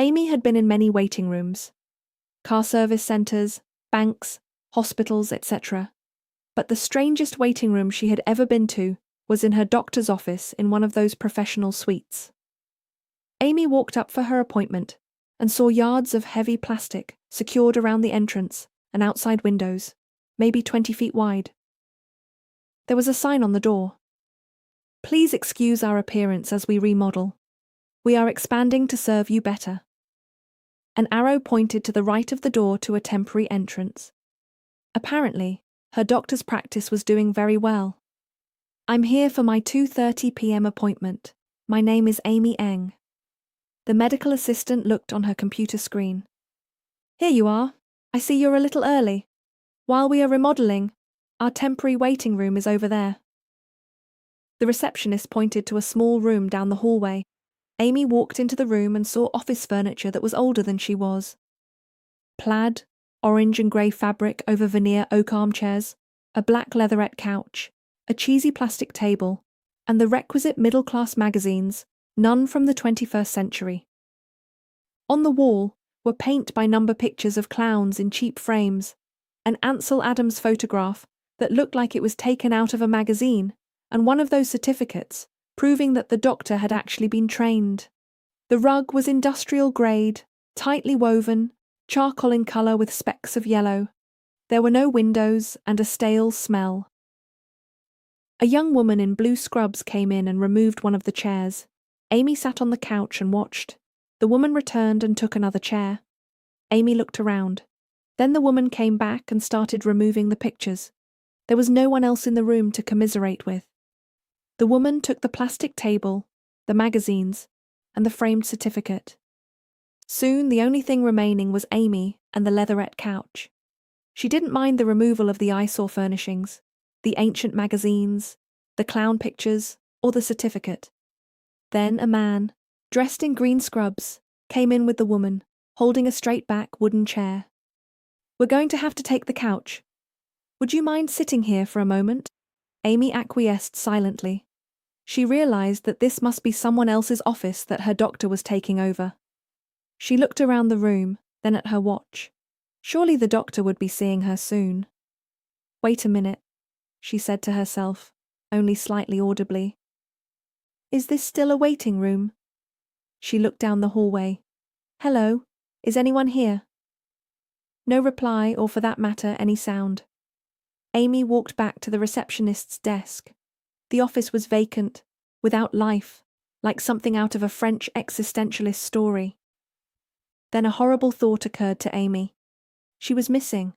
Amy had been in many waiting rooms, car service centers, banks, hospitals, etc. But the strangest waiting room she had ever been to was in her doctor's office in one of those professional suites. Amy walked up for her appointment and saw yards of heavy plastic secured around the entrance and outside windows, maybe 20 feet wide. There was a sign on the door. "Please excuse our appearance as we remodel. We are expanding to serve you better." An arrow pointed to the right of the door to a temporary entrance. Apparently, her doctor's practice was doing very well. "I'm here for my 2:30 p.m. appointment. My name is Amy Eng." The medical assistant looked on her computer screen. "Here you are. I see you're a little early. While we are remodeling, our temporary waiting room is over there." The receptionist pointed to a small room down the hallway. Amy walked into the room and saw office furniture that was older than she was. Plaid, orange and grey fabric over veneer oak armchairs, a black leatherette couch, a cheesy plastic table, and the requisite middle-class magazines, none from the 21st century. On the wall were paint-by-number pictures of clowns in cheap frames, an Ansel Adams photograph that looked like it was taken out of a magazine, and one of those certificates proving that the doctor had actually been trained. The rug was industrial grade, tightly woven, charcoal in colour with specks of yellow. There were no windows and a stale smell. A young woman in blue scrubs came in and removed one of the chairs. Amy sat on the couch and watched. The woman returned and took another chair. Amy looked around. Then the woman came back and started removing the pictures. There was no one else in the room to commiserate with. The woman took the plastic table, the magazines, and the framed certificate. Soon the only thing remaining was Amy and the leatherette couch. She didn't mind the removal of the eyesore furnishings, the ancient magazines, the clown pictures, or the certificate. Then a man, dressed in green scrubs, came in with the woman, holding a straight-back wooden chair. "We're going to have to take the couch. Would you mind sitting here for a moment?" Amy acquiesced silently. She realized that this must be someone else's office that her doctor was taking over. She looked around the room, then at her watch. Surely the doctor would be seeing her soon. "Wait a minute," she said to herself, only slightly audibly. "Is this still a waiting room?" She looked down the hallway. "Hello, is anyone here?" No reply, or for that matter, any sound. Amy walked back to the receptionist's desk. The office was vacant, without life, like something out of a French existentialist story. Then a horrible thought occurred to Amy. She was missing.